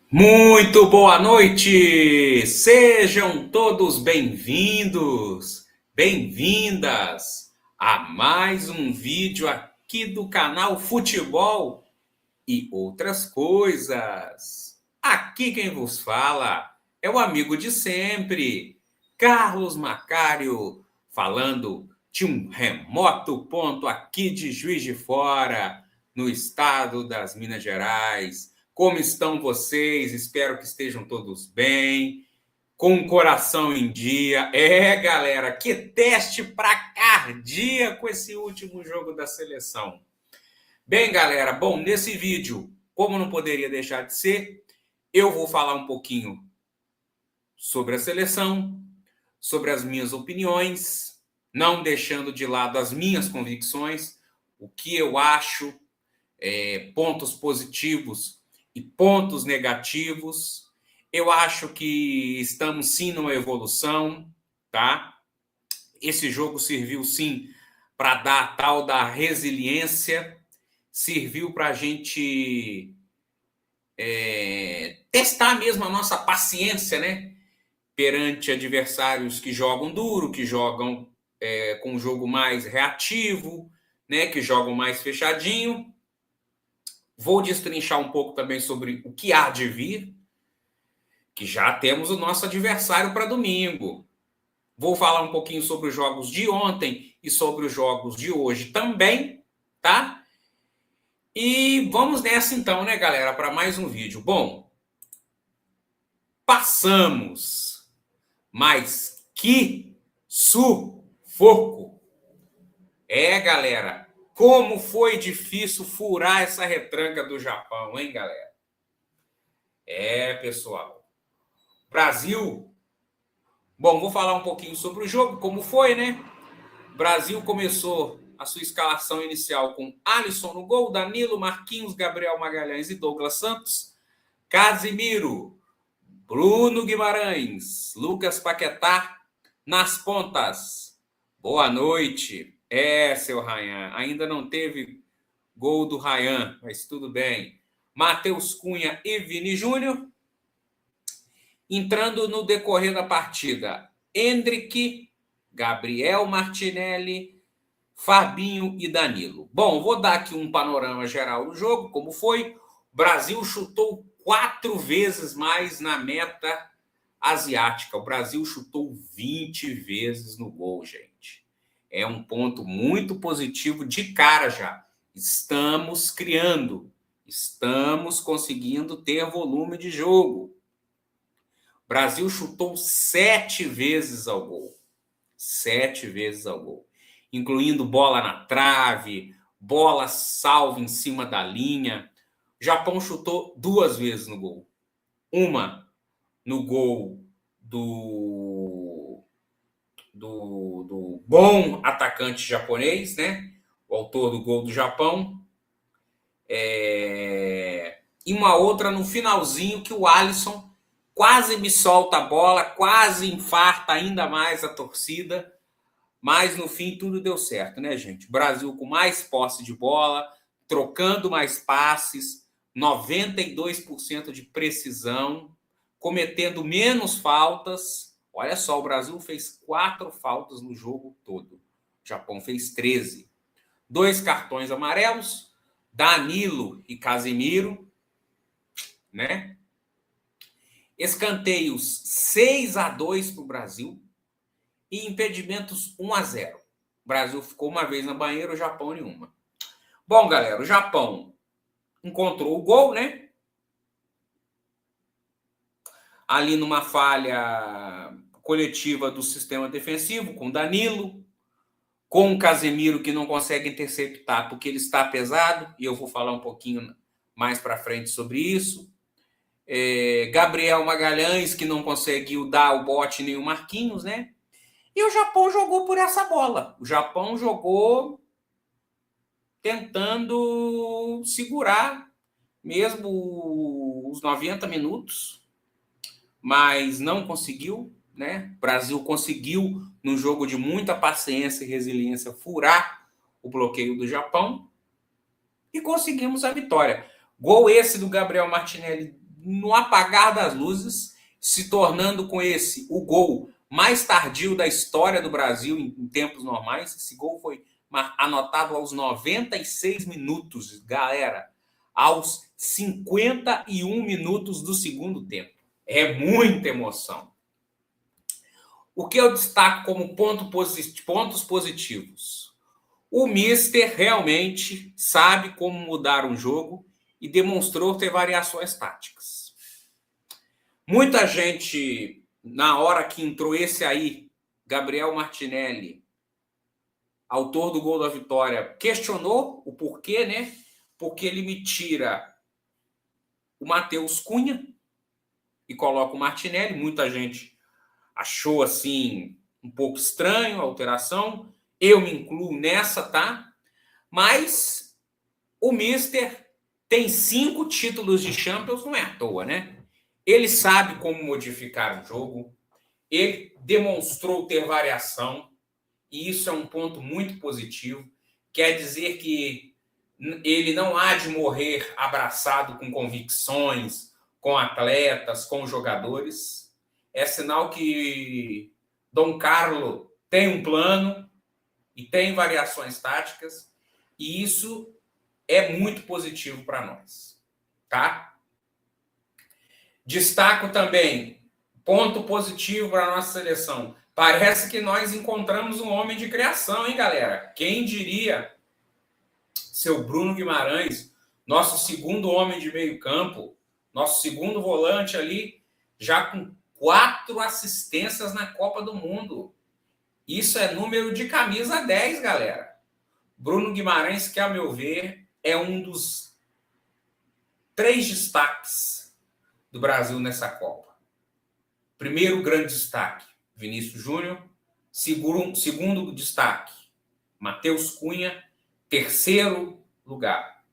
Muito boa noite! Sejam todos bem-vindos, bem-vindas a mais um vídeo aqui do canal Futebol e Outras Coisas. Aqui quem vos fala é o amigo de sempre, Carlos Macário, falando de um remoto ponto aqui de Juiz de Fora, no estado das Minas Gerais. Como estão vocês? Espero que estejam todos bem, com o coração em dia. Galera, que teste para cardíaco esse último jogo da seleção. Bem, galera, bom, nesse vídeo, como não poderia deixar de ser, eu vou falar um pouquinho sobre a seleção, sobre as minhas opiniões, não deixando de lado as minhas convicções, o que eu acho, pontos positivos e pontos negativos. Eu acho que estamos sim numa evolução, tá? Esse jogo serviu sim para dar a tal da resiliência, serviu para a gente testar mesmo a nossa paciência, né? Perante adversários que jogam duro, que jogam com um jogo mais reativo, né? Que jogam mais fechadinho. Vou destrinchar um pouco também sobre o que há de vir, que já temos o nosso adversário para domingo. Vou falar um pouquinho sobre os jogos de ontem e sobre os jogos de hoje também, tá? E vamos nessa então, né, galera, para mais um vídeo. Bom, passamos, mas que sufoco! Galera, como foi difícil furar essa retranca do Japão, hein, galera? Pessoal. Brasil. Bom, vou falar um pouquinho sobre o jogo, como foi, né? O Brasil começou a sua escalação inicial com Alisson no gol, Danilo, Marquinhos, Gabriel Magalhães e Douglas Santos, Casimiro, Bruno Guimarães, Lucas Paquetá nas pontas. Boa noite. Seu Ryan. Ainda não teve gol do Ryan, mas tudo bem. Matheus Cunha e Vini Júnior. Entrando no decorrer da partida, Endrick, Gabriel Martinelli, Fabinho e Danilo. Bom, vou dar aqui um panorama geral do jogo, como foi. O Brasil chutou 4 vezes mais na meta asiática. O Brasil chutou 20 vezes no gol, gente. É um ponto muito positivo de cara já. Estamos criando, estamos conseguindo ter volume de jogo. O Brasil chutou 7 vezes ao gol. 7 vezes ao gol. Incluindo bola na trave, bola salva em cima da linha. O Japão chutou 2 vezes no gol. Uma no gol do bom atacante japonês, né? O autor do gol do Japão. E uma outra no finalzinho que o Alisson quase me solta a bola, quase infarta ainda mais a torcida, mas no fim tudo deu certo, né, gente? Brasil com mais posse de bola, trocando mais passes, 92% de precisão, cometendo menos faltas. Olha só, o Brasil fez 4 faltas no jogo todo. O Japão fez 13. 2 cartões amarelos, Danilo e Casimiro, né? Escanteios 6-2 para o Brasil e impedimentos 1-0. O Brasil ficou uma vez na banheira, o Japão nenhuma. Bom, galera, o Japão encontrou o gol, né? Ali numa falha coletiva do sistema defensivo, com Danilo, com o Casemiro, que não consegue interceptar porque ele está pesado, e eu vou falar um pouquinho mais para frente sobre isso. Gabriel Magalhães, que não conseguiu dar o bote nem o Marquinhos, né? E o Japão jogou por essa bola. O Japão jogou tentando segurar mesmo os 90 minutos, mas não conseguiu, né? O Brasil conseguiu, num jogo de muita paciência e resiliência, furar o bloqueio do Japão e conseguimos a vitória. Gol esse do Gabriel Martinelli no apagar das luzes, se tornando com esse o gol mais tardio da história do Brasil em tempos normais. Esse gol foi anotado aos 96 minutos, galera, aos 51 minutos do segundo tempo. É muita emoção. O que eu destaco como pontos positivos? O Mister realmente sabe como mudar um jogo e demonstrou ter variações táticas. Muita gente, na hora que entrou esse aí, Gabriel Martinelli, autor do gol da vitória, questionou o porquê, né? Porque ele me tira o Matheus Cunha e coloca o Martinelli. Muita gente achou assim um pouco estranho a alteração. Eu me incluo nessa, tá? Mas o Mister tem 5 títulos de Champions, não é à toa, né? Ele sabe como modificar o jogo. Ele demonstrou ter variação. E isso é um ponto muito positivo. Quer dizer que ele não há de morrer abraçado com convicções, com atletas, com jogadores. É sinal que Dom Carlo tem um plano e tem variações táticas, e isso é muito positivo para nós, tá? Destaco também, ponto positivo para a nossa seleção. Parece que nós encontramos um homem de criação, hein, galera? Quem diria, seu Bruno Guimarães, nosso segundo homem de meio campo, nosso segundo volante ali, já com 4 assistências na Copa do Mundo. Isso é número de camisa 10, galera. Bruno Guimarães, que, a meu ver, é um dos 3 destaques do Brasil nessa Copa. Primeiro grande destaque, Vinícius Júnior. Segundo destaque, Matheus Cunha. Terceiro lugar,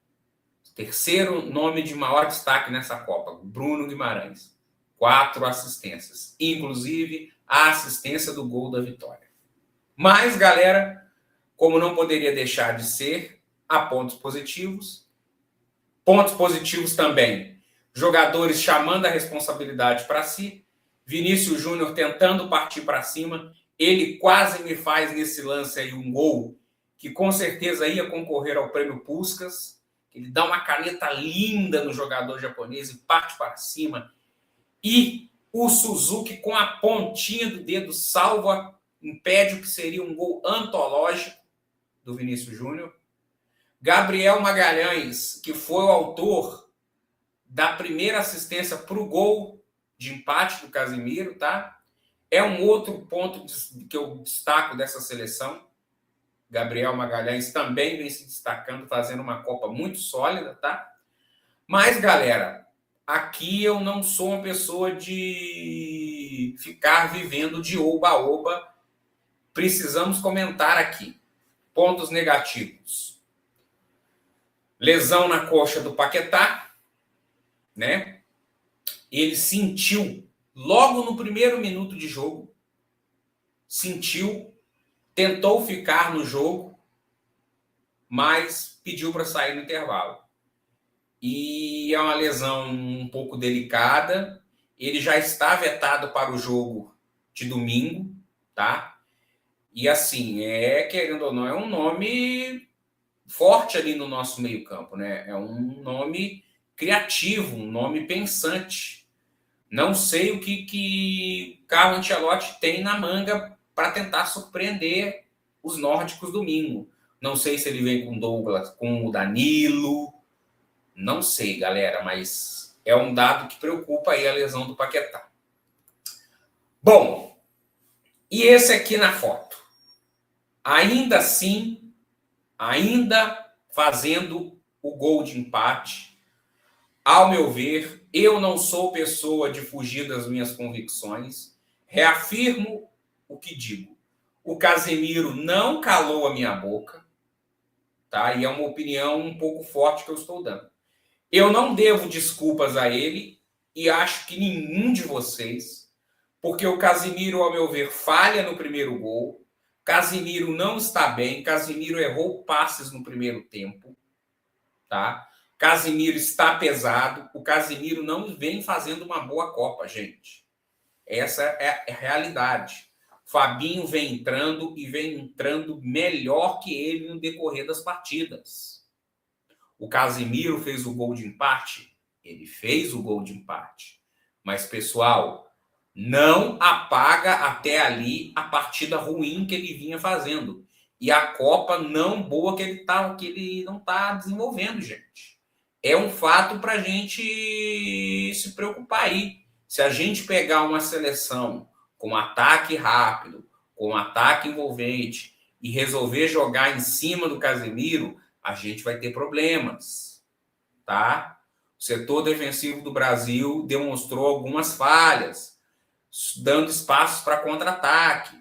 terceiro nome de maior destaque nessa Copa, Bruno Guimarães. 4 assistências, inclusive a assistência do gol da vitória. Mas, galera, como não poderia deixar de ser, há pontos positivos. Pontos positivos também, jogadores chamando a responsabilidade para si. Vinícius Júnior tentando partir para cima. Ele quase me faz nesse lance aí um gol que com certeza ia concorrer ao prêmio Puskás. Ele dá uma caneta linda no jogador japonês e parte para cima. E o Suzuki, com a pontinha do dedo, salva, impede o que seria um gol antológico do Vinícius Júnior. Gabriel Magalhães, que foi o autor da primeira assistência para o gol de empate do Casemiro, tá? É um outro ponto que eu destaco dessa seleção. Gabriel Magalhães também vem se destacando, fazendo uma Copa muito sólida, tá? Mas, galera, aqui eu não sou uma pessoa de ficar vivendo de oba-oba. Precisamos comentar aqui. Pontos negativos. Lesão na coxa do Paquetá, né? Ele sentiu, logo no primeiro minuto de jogo, tentou ficar no jogo, mas pediu para sair no intervalo. E é uma lesão um pouco delicada. Ele já está vetado para o jogo de domingo, tá? E assim, querendo ou não, é um nome forte ali no nosso meio-campo, né? É um nome criativo, um nome pensante. Não sei o que Carlo Ancelotti tem na manga para tentar surpreender os nórdicos domingo. Não sei se ele vem com Douglas, com o Danilo. Não sei, galera, mas é um dado que preocupa aí a lesão do Paquetá. Bom, e esse aqui na foto. Ainda assim, ainda fazendo o gol de empate, ao meu ver, eu não sou pessoa de fugir das minhas convicções. Reafirmo o que digo. O Casemiro não calou a minha boca, tá? E é uma opinião um pouco forte que eu estou dando. Eu não devo desculpas a ele e acho que nenhum de vocês, porque o Casemiro, ao meu ver, falha no primeiro gol. Casemiro não está bem. Casemiro errou passes no primeiro tempo, tá? Casimiro está pesado. O Casimiro não vem fazendo uma boa Copa, gente. Essa é a realidade. Fabinho vem entrando e vem entrando melhor que ele no decorrer das partidas. O Casimiro fez o gol de empate? Ele fez o gol de empate. Mas, pessoal, não apaga até ali a partida ruim que ele vinha fazendo. E a Copa não boa que ele não está desenvolvendo, gente. É um fato para a gente se preocupar aí. Se a gente pegar uma seleção com ataque rápido, com ataque envolvente e resolver jogar em cima do Casemiro, a gente vai ter problemas, tá? O setor defensivo do Brasil demonstrou algumas falhas, dando espaços para contra-ataque.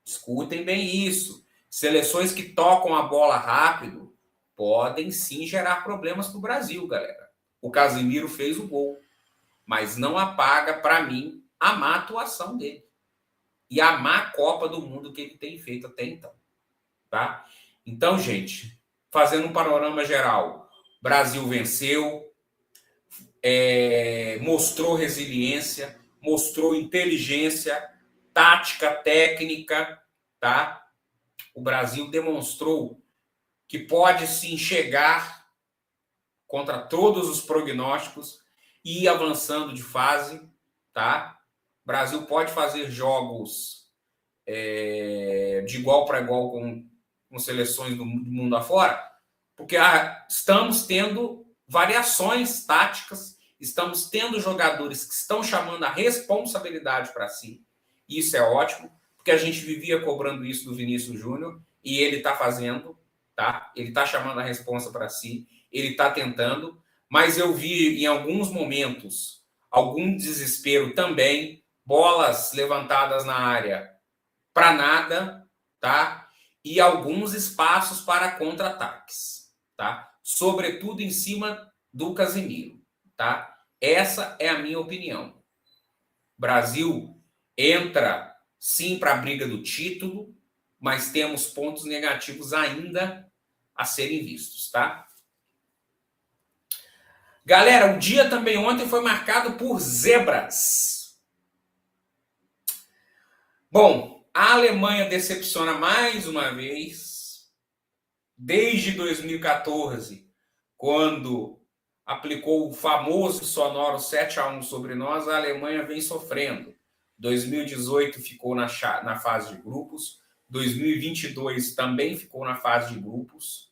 Escutem bem isso. Seleções que tocam a bola rápido podem sim gerar problemas para o Brasil, galera. O Casemiro fez o gol, mas não apaga, para mim, a má atuação dele e a má Copa do Mundo que ele tem feito até então, tá? Então, gente, fazendo um panorama geral, Brasil venceu, mostrou resiliência, mostrou inteligência, tática, técnica, tá? O Brasil demonstrou que pode se enxergar contra todos os prognósticos e ir avançando de fase, tá? O Brasil pode fazer jogos de igual para igual com seleções do mundo afora, porque estamos tendo variações táticas, estamos tendo jogadores que estão chamando a responsabilidade para si. Isso é ótimo, porque a gente vivia cobrando isso do Vinícius Júnior e ele está fazendo, tá? Ele está chamando a responsa para si, ele está tentando, mas eu vi em alguns momentos algum desespero também, bolas levantadas na área para nada, tá? E alguns espaços para contra-ataques, tá? Sobretudo em cima do Casemiro, tá? Essa é a minha opinião. Brasil entra sim para a briga do título, mas temos pontos negativos ainda a serem vistos, tá? Galera, o dia também ontem foi marcado por zebras. Bom, a Alemanha decepciona mais uma vez. Desde 2014, quando aplicou o famoso sonoro 7-1 sobre nós, a Alemanha vem sofrendo. 2018 ficou na fase de grupos. 2022 também ficou na fase de grupos.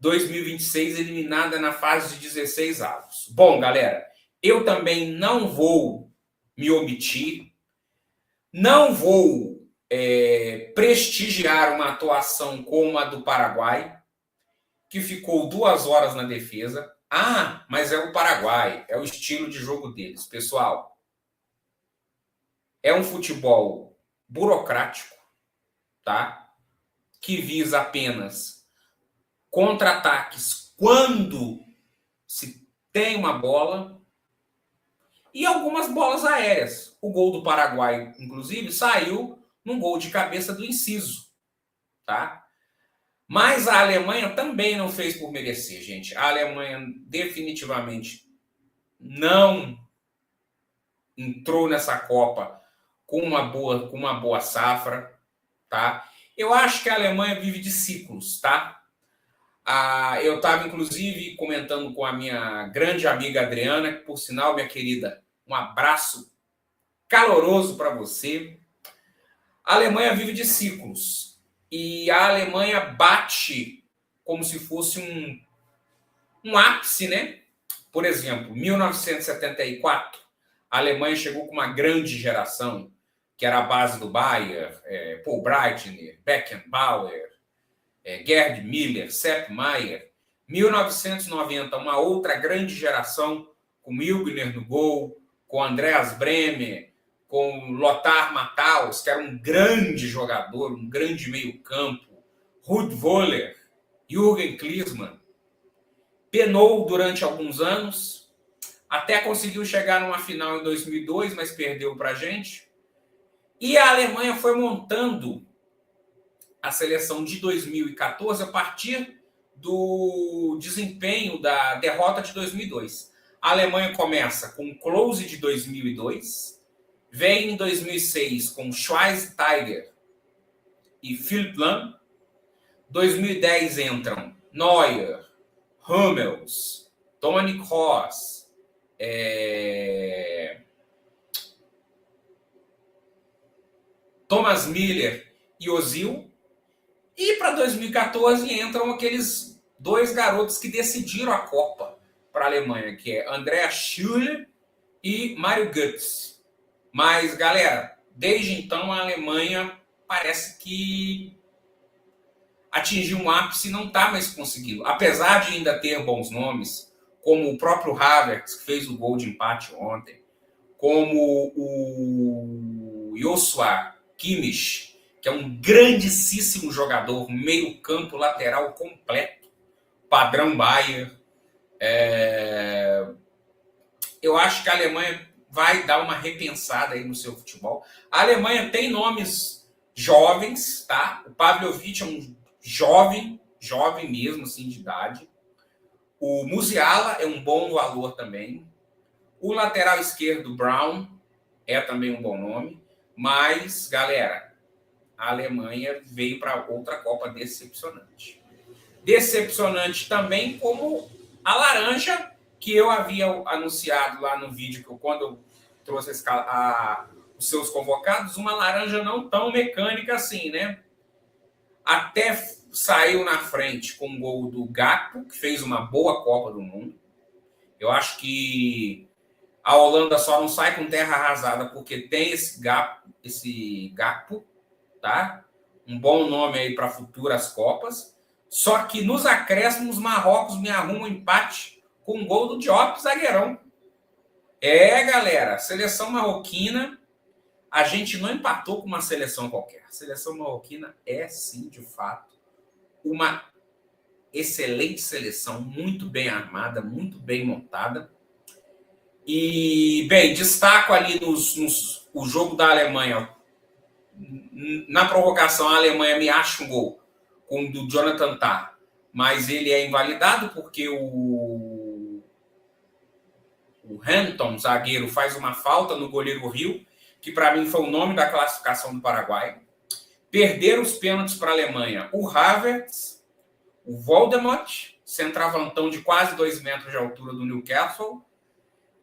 2026 eliminada na fase de 16 avos. Bom, galera, eu também não vou me omitir, não vou prestigiar uma atuação como a do Paraguai, que ficou 2 horas na defesa. Ah, mas é o Paraguai, é o estilo de jogo deles. Pessoal, é um futebol burocrático, tá? Que visa apenas contra-ataques quando se tem uma bola e algumas bolas aéreas. O gol do Paraguai, inclusive, saiu num gol de cabeça do Inciso, tá? Mas a Alemanha também não fez por merecer, gente. A Alemanha definitivamente não entrou nessa Copa com uma boa safra, tá? Eu acho que a Alemanha vive de ciclos, tá? Eu estava, inclusive, comentando com a minha grande amiga Adriana, que, por sinal, minha querida, um abraço caloroso para você. A Alemanha vive de ciclos. E a Alemanha bate como se fosse um ápice, né? Por exemplo, 1974, a Alemanha chegou com uma grande geração, que era a base do Bayern, Paul Breitner, Beckenbauer, Gerd Müller, Sepp Maier. 1990, uma outra grande geração, com Milgner no gol, com Andreas Bremer, com Lothar Matthaus, que era um grande jogador, um grande meio-campo, Ruud Voller, Jürgen Klinsmann. Penou durante alguns anos, até conseguiu chegar numa final em 2002, mas perdeu para a gente. E a Alemanha foi montando a seleção de 2014 a partir do desempenho da derrota de 2002. A Alemanha começa com o close de 2002, vem em 2006 com Schweinsteiger e Philipp Lahm. 2010 entram Neuer, Hummels, Toni Kroos, Thomas Müller e Ozil. E para 2014 entram aqueles dois garotos que decidiram a Copa para a Alemanha, que é Andreas Schürrle e Mario Götze. Mas, galera, desde então a Alemanha parece que atingiu um ápice e não está mais conseguindo. Apesar de ainda ter bons nomes, como o próprio Havertz, que fez o gol de empate ontem, como o Joshua Kimmich, que é um grandíssimo jogador, meio campo lateral completo, padrão Bayern. Eu acho que a Alemanha vai dar uma repensada aí no seu futebol. A Alemanha tem nomes jovens, tá? O Pavlovic é um jovem mesmo, assim, de idade. O Musiala é um bom valor também. O lateral esquerdo, Brown, é também um bom nome. Mas, galera, a Alemanha veio para outra Copa decepcionante. Decepcionante também como a laranja, que eu havia anunciado lá no vídeo, que quando eu trouxe os seus convocados, uma laranja não tão mecânica assim, né? Até saiu na frente com o gol do Gakpo, que fez uma boa Copa do Mundo. Eu acho que a Holanda só não sai com terra arrasada porque tem esse Gakpo, tá? Um bom nome aí para futuras Copas. Só que nos acréscimos, Marrocos me arruma um empate com o gol do Diop, zagueirão. Galera, seleção marroquina, a gente não empatou com uma seleção qualquer. A seleção marroquina é, sim, de fato, uma excelente seleção, muito bem armada, muito bem montada. E, bem, destaco ali o jogo da Alemanha. Na prorrogação, a Alemanha me acha um gol com o do Jonathan Tah, mas ele é invalidado porque o Hampton, zagueiro, faz uma falta no goleiro Rio, que para mim foi o nome da classificação do Paraguai. Perderam os pênaltis para a Alemanha o Havertz, o Voldemort, centroavantão de quase 2 metros de altura do Newcastle,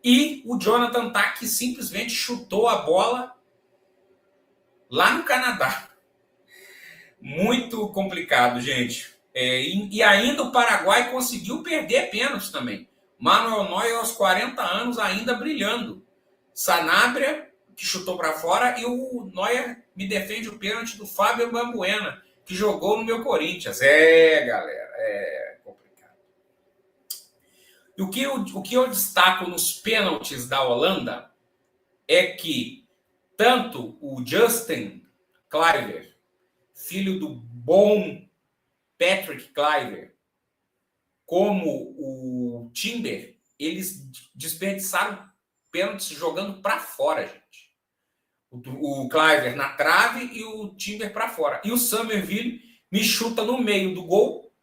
e o Jonathan Tah, que simplesmente chutou a bola lá no Canadá. Muito complicado, gente. E ainda o Paraguai conseguiu perder pênaltis também. Manuel Neuer, aos 40 anos, ainda brilhando. Sanabria, que chutou para fora, e o Neuer me defende o pênalti do Fábio Balbuena, que jogou no meu Corinthians. Galera, é complicado. E o que eu destaco nos pênaltis da Holanda é que tanto o Justin Kluivert, filho do bom Patrick Kluivert, como o Timber, eles desperdiçaram pênaltis jogando para fora, gente. O Kluivert na trave e o Timber para fora. E o Summerville me chuta no meio do gol.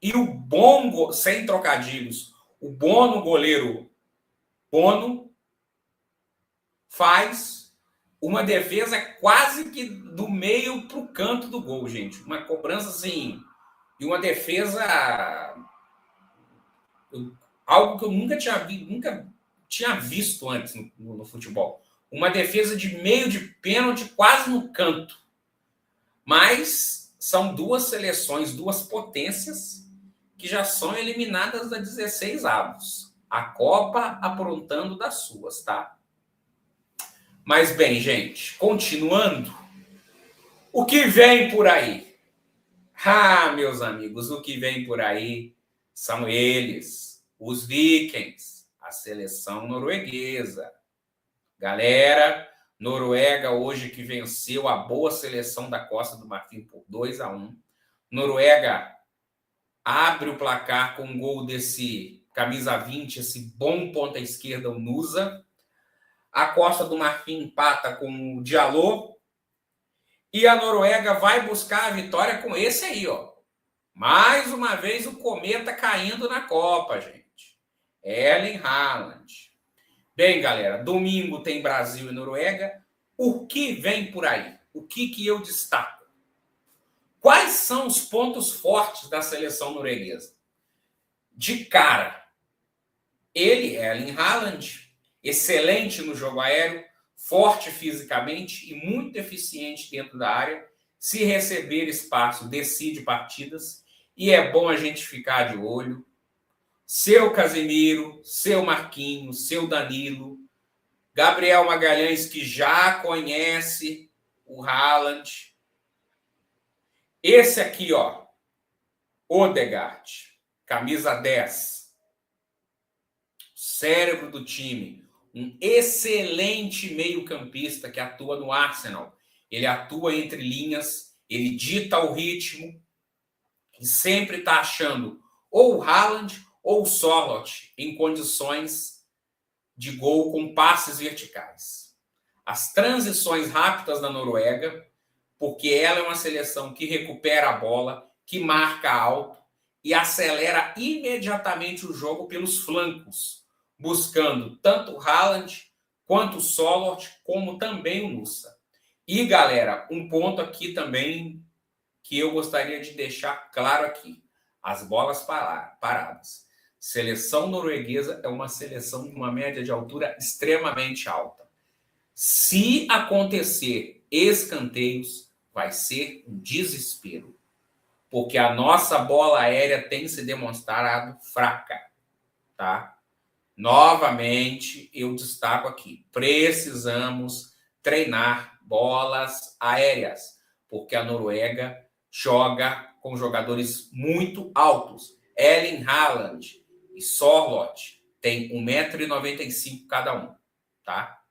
E o bom, sem trocadilhos, o Bono, goleiro Bono, faz uma defesa quase que do meio para o canto do gol, gente. Uma cobrança assim, e uma defesa, algo que eu nunca tinha visto antes no futebol. Uma defesa de meio de pênalti quase no canto. Mas são duas seleções, duas potências que já são eliminadas da 16 avos. A Copa aprontando das suas, tá? Mas bem, gente, continuando, o que vem por aí? Meus amigos, o que vem por aí são eles, os Vikings, a seleção norueguesa. Galera, Noruega hoje que venceu a boa seleção da Costa do Marfim por 2-1. Noruega abre o placar com um gol desse camisa 20, esse bom ponta esquerda, o Nusa. A Costa do Marfim empata com o Diallo. E a Noruega vai buscar a vitória com esse aí, ó. Mais uma vez o cometa caindo na Copa, gente. Erling Haaland. Bem, galera, domingo tem Brasil e Noruega. O que vem por aí? O que eu destaco? Quais são os pontos fortes da seleção norueguesa? De cara, Erling Haaland, excelente no jogo aéreo, forte fisicamente e muito eficiente dentro da área. Se receber espaço, decide partidas. E é bom a gente ficar de olho. Seu Casemiro, seu Marquinhos, seu Danilo, Gabriel Magalhães, que já conhece o Haaland. Esse aqui, ó, Odegaard, camisa 10, cérebro do time, um excelente meio-campista que atua no Arsenal. Ele atua entre linhas, ele dita o ritmo e sempre está achando ou o Haaland ou o Sorloth em condições de gol com passes verticais. As transições rápidas da Noruega, porque ela é uma seleção que recupera a bola, que marca alto e acelera imediatamente o jogo pelos flancos, buscando tanto o Haaland quanto o Sorloth, como também o Nusa. E, galera, um ponto aqui também que eu gostaria de deixar claro aqui. As bolas paradas. Seleção norueguesa é uma seleção com uma média de altura extremamente alta. Se acontecer escanteios, vai ser um desespero. Porque a nossa bola aérea tem se demonstrado fraca, tá? Novamente, eu destaco aqui, precisamos treinar bolas aéreas, porque a Noruega joga com jogadores muito altos. Erling Haaland e Sorloth têm 1,95 m cada um, tá?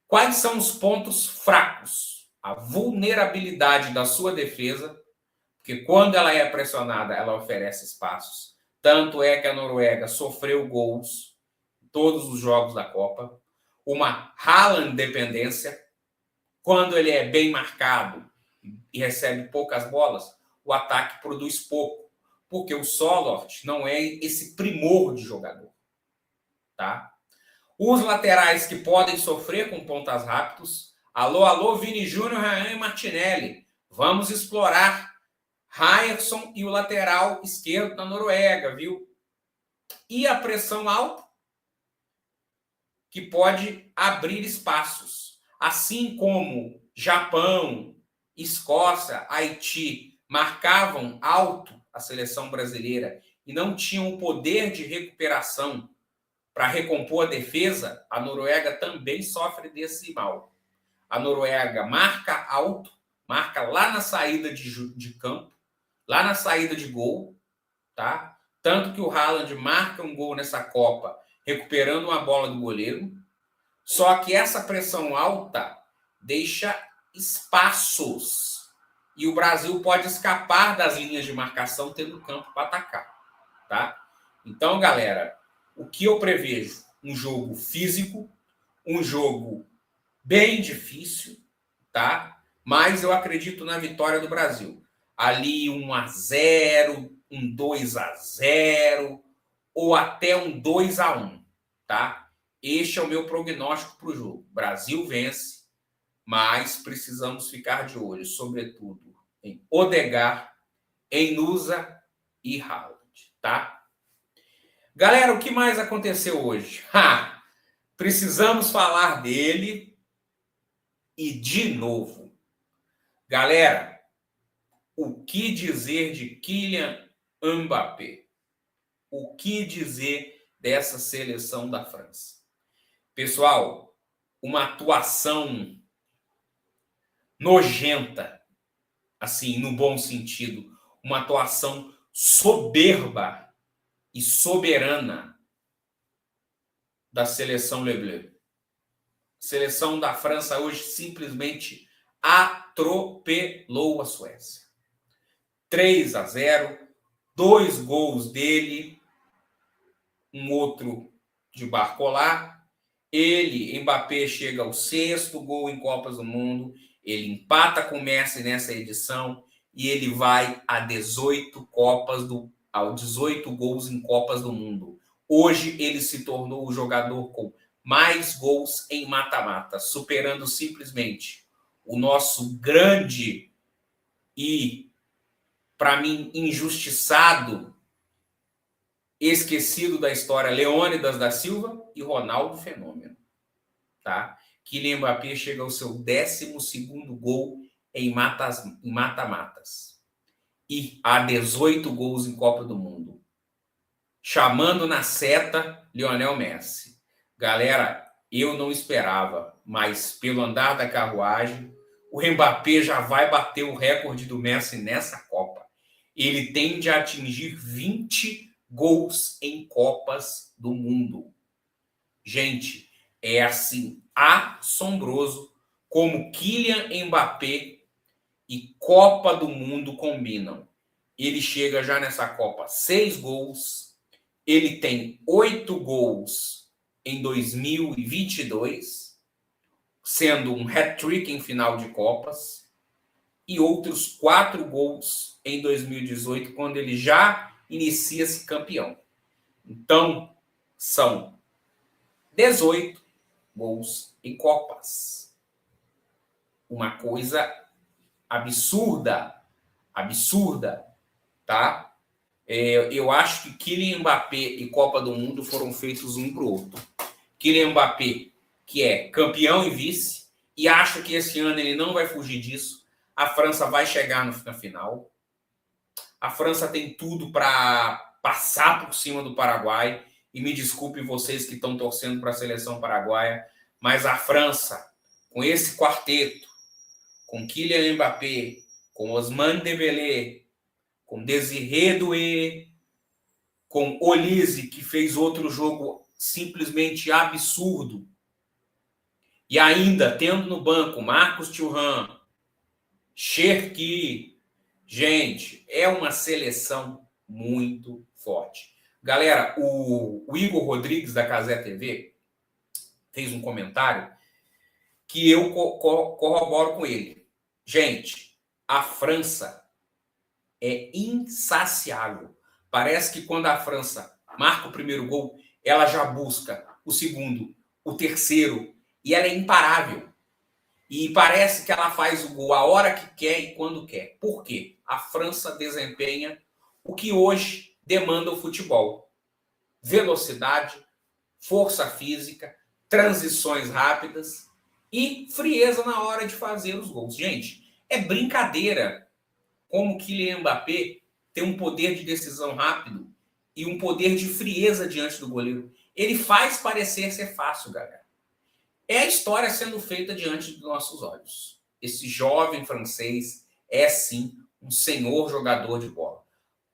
Quais são os pontos fracos? A vulnerabilidade da sua defesa, porque quando ela é pressionada, ela oferece espaços. Tanto é que a Noruega sofreu gols em todos os jogos da Copa. Uma Haaland dependência. Quando ele é bem marcado e recebe poucas bolas, o ataque produz pouco, porque o Sorloth não é esse primor de jogador, tá? Os laterais que podem sofrer com pontas rápidos. Alô, Vini Júnior, Ryan e Martinelli. Vamos explorar Ryerson e o lateral esquerdo da Noruega, viu? E a pressão alta, que pode abrir espaços. Assim como Japão, Escócia, Haiti marcavam alto a seleção brasileira e não tinham o poder de recuperação para recompor a defesa, a Noruega também sofre desse mal. A Noruega marca alto, marca lá na saída de campo, lá na saída de gol, tá? Tanto que o Haaland marca um gol nessa Copa, recuperando uma bola do goleiro. Só que essa pressão alta deixa espaços. E o Brasil pode escapar das linhas de marcação tendo campo para atacar, tá? Então, galera, o que eu prevejo? Um jogo físico, um jogo bem difícil, tá? Mas eu acredito na vitória do Brasil. Ali 1-0, um 2-0 ou até um 2-1, tá? Este é o meu prognóstico para o jogo. Brasil vence, mas precisamos ficar de olho, sobretudo em Odegaard, em Nusa e Haaland, tá? Galera, o que mais aconteceu hoje? Precisamos falar dele e de novo. Galera, o que dizer de Kylian Mbappé? O que dizer dessa seleção da França? Pessoal, uma atuação nojenta, assim, no bom sentido, uma atuação soberba e soberana da seleção Le Bleu. A seleção da França hoje simplesmente atropelou a Suécia. 3-0, 2 gols dele, um outro de Barcola. Ele, Mbappé, chega ao 6º gol em Copas do Mundo. Ele empata com o Messi nessa edição e ele vai a 18 18 gols em Copas do Mundo. Hoje ele se tornou o jogador com mais gols em mata-mata, superando simplesmente o nosso grande e, para mim, injustiçado, esquecido da história, Leônidas da Silva e Ronaldo Fenômeno. Tá? Kylian Mbappé chega ao seu 12º gol em mata-matas e a 18 gols em Copa do Mundo, chamando na seta Lionel Messi. Galera, eu não esperava, mas pelo andar da carruagem, o Mbappé já vai bater o recorde do Messi nessa Copa. Ele tende a atingir 20 gols em Copas do Mundo. Gente, é assim, assombroso como Kylian Mbappé e Copa do Mundo combinam. Ele chega já nessa Copa 6 gols, ele tem 8 gols em 2022, sendo um hat-trick em final de Copas, e outros 4 gols em 2018, quando ele já inicia-se campeão. Então, são 18 gols em Copas. Uma coisa absurda, tá? Eu acho que Kylian Mbappé e Copa do Mundo foram feitos um para o outro. Kylian Mbappé, que é campeão e vice, e acha que esse ano ele não vai fugir disso. A França vai chegar na final. A França tem tudo para passar por cima do Paraguai. E me desculpem vocês que estão torcendo para a seleção paraguaia, mas a França, com esse quarteto, com Kylian Mbappé, com Ousmane Dembélé, com Désiré Doué, com Olise, que fez outro jogo simplesmente absurdo, e ainda tendo no banco Marcos Thuram, Cherki. Gente, é uma seleção muito forte. Galera, o Igor Rodrigues, da Cazé TV, fez um comentário que eu corroboro com ele. Gente, a França é insaciável. Parece que quando a França marca o primeiro gol, ela já busca o segundo, o terceiro, e ela é imparável. E parece que ela faz o gol a hora que quer e quando quer. Por quê? A França desempenha o que hoje demanda o futebol: velocidade, força física, transições rápidas e frieza na hora de fazer os gols. Gente, é brincadeira como Kylian Mbappé tem um poder de decisão rápido e um poder de frieza diante do goleiro. Ele faz parecer ser fácil, galera. É a história sendo feita diante dos nossos olhos. Esse jovem francês é, sim, um senhor jogador de bola.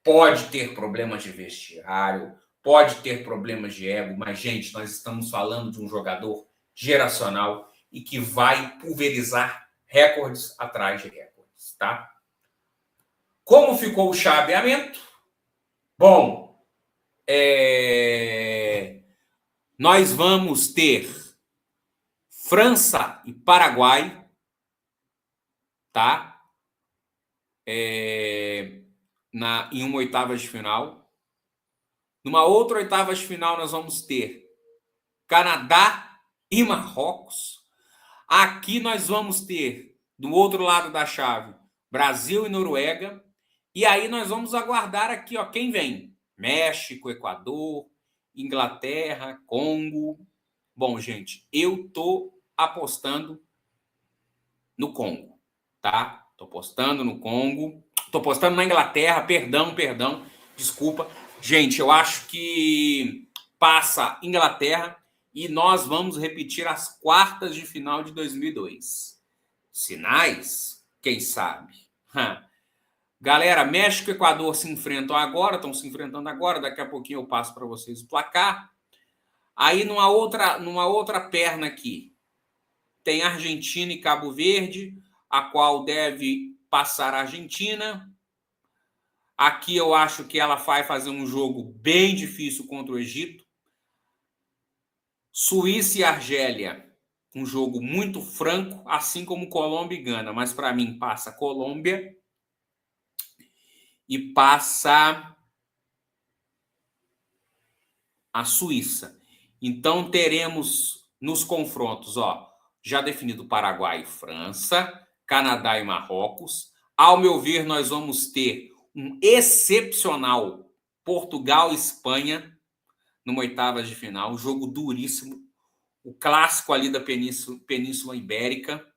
Pode ter problemas de vestiário, pode ter problemas de ego, mas, gente, nós estamos falando de um jogador geracional e que vai pulverizar recordes atrás de recordes, tá? Como ficou o chaveamento? Bom, nós vamos ter França e Paraguai, tá? Em uma oitava de final. Numa outra oitava de final, nós vamos ter Canadá e Marrocos. Aqui nós vamos ter, do outro lado da chave, Brasil e Noruega. E aí nós vamos aguardar aqui, ó, quem vem? México, Equador, Inglaterra, Congo. Bom, gente, eu tô apostando no Congo, tá? Tô apostando no Congo. Tô apostando na Inglaterra, perdão, desculpa. Gente, eu acho que passa Inglaterra e nós vamos repetir as quartas de final de 2002. Sinais? Quem sabe? Galera, México e Equador se enfrentam agora, estão se enfrentando agora, daqui a pouquinho eu passo para vocês o placar. Aí, numa outra perna aqui, tem Argentina e Cabo Verde, a qual deve passar a Argentina. Aqui eu acho que ela vai fazer um jogo bem difícil contra o Egito. Suíça e Argélia, um jogo muito franco, assim como Colômbia e Gana, mas para mim passa Colômbia. e passa a Suíça. Então teremos nos confrontos, já definido Paraguai e França, Canadá e Marrocos. Ao meu ver, nós vamos ter um excepcional Portugal e Espanha numa oitava de final, um jogo duríssimo, o clássico ali da Península Ibérica.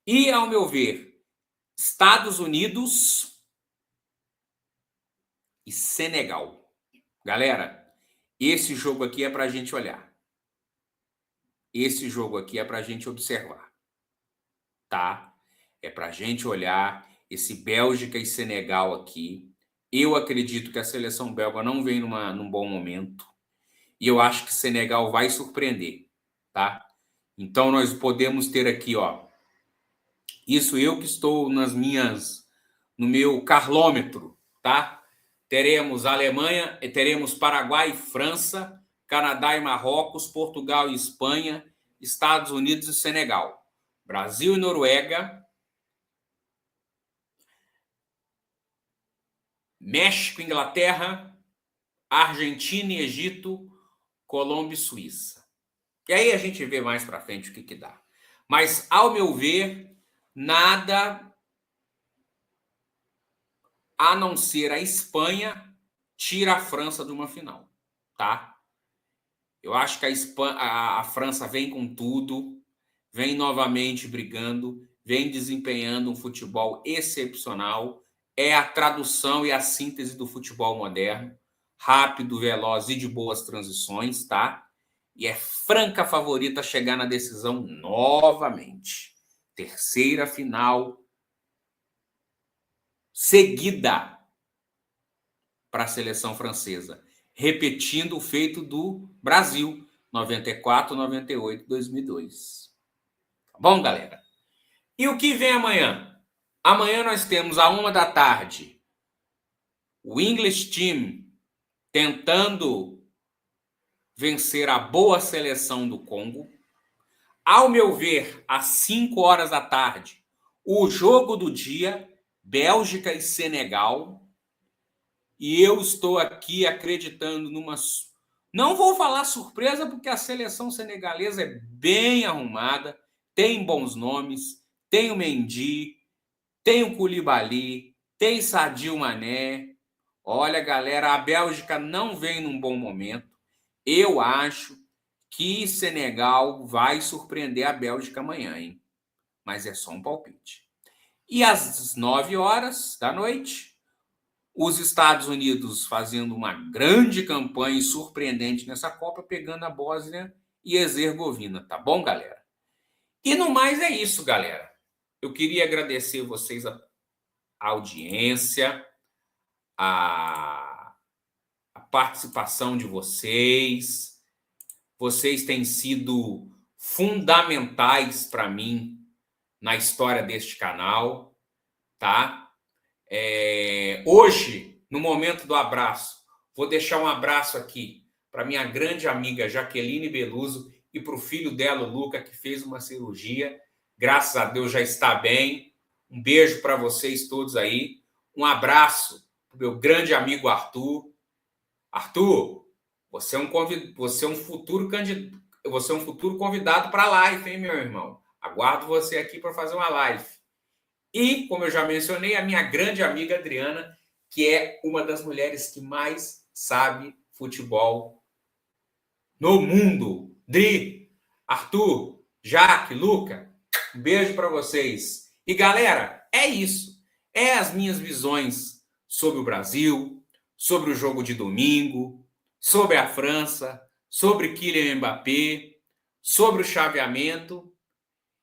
E, ao meu ver, Estados Unidos e Senegal. Galera, esse jogo aqui é para a gente olhar. Esse jogo aqui é para a gente observar, tá? É para a gente olhar esse Bélgica e Senegal aqui. Eu acredito que a seleção belga não vem num bom momento. E eu acho que Senegal vai surpreender, tá? Então nós podemos ter aqui, isso eu que estou no meu carlômetro, tá? Teremos Alemanha, teremos Paraguai e França, Canadá e Marrocos, Portugal e Espanha, Estados Unidos e Senegal, Brasil e Noruega, México e Inglaterra, Argentina e Egito, Colômbia e Suíça. E aí a gente vê mais para frente o que dá. Mas, ao meu ver, nada a não ser a Espanha tira a França de uma final, tá? Eu acho que a França vem com tudo, vem novamente brigando, vem desempenhando um futebol excepcional. É a tradução e a síntese do futebol moderno, rápido, veloz e de boas transições, tá? E é franca favorita a chegar na decisão novamente. Terceira final seguida para a seleção francesa, repetindo o feito do Brasil, 94, 98, 2002. Tá bom, galera? E o que vem amanhã? Amanhã nós temos, à 13h, o English Team tentando vencer a boa seleção do Congo. Ao meu ver, às 17h, o jogo do dia, Bélgica e Senegal. E eu estou aqui acreditando numa... Não vou falar surpresa, porque a seleção senegalesa é bem arrumada, tem bons nomes, tem o Mendy, tem o Koulibaly, tem Sadio Mané. Olha, galera, a Bélgica não vem num bom momento. Eu acho que Senegal vai surpreender a Bélgica amanhã, hein? Mas é só um palpite. E às 21h, os Estados Unidos fazendo uma grande campanha surpreendente nessa Copa, pegando a Bósnia e Herzegovina, tá bom, galera? E no mais é isso, galera. Eu queria agradecer vocês a audiência, a participação de vocês. Vocês têm sido fundamentais para mim na história deste canal, tá? Hoje, no momento do abraço, vou deixar um abraço aqui para minha grande amiga Jaqueline Beluso e para o filho dela, o Luca, que fez uma cirurgia. Graças a Deus já está bem. Um beijo para vocês todos aí. Um abraço para o meu grande amigo Arthur. Arthur, você é um futuro convidado para a live, hein, meu irmão? Aguardo você aqui para fazer uma live. E, como eu já mencionei, a minha grande amiga Adriana, que é uma das mulheres que mais sabe futebol no mundo. Dri, Arthur, Jaque, Luca, um beijo para vocês. E, galera, é isso. É as minhas visões sobre o Brasil, sobre o jogo de domingo, sobre a França, sobre Kylian Mbappé, sobre o chaveamento.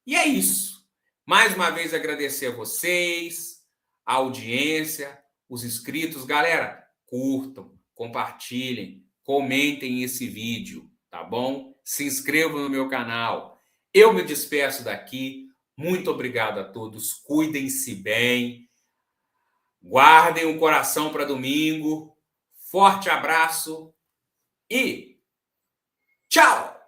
E é isso. Mais uma vez agradecer a vocês, a audiência, os inscritos. Galera, curtam, compartilhem, comentem esse vídeo, tá bom? Se inscrevam no meu canal. Eu me despeço daqui. Muito obrigado a todos. Cuidem-se bem. Guardem o coração para domingo. Forte abraço e tchau!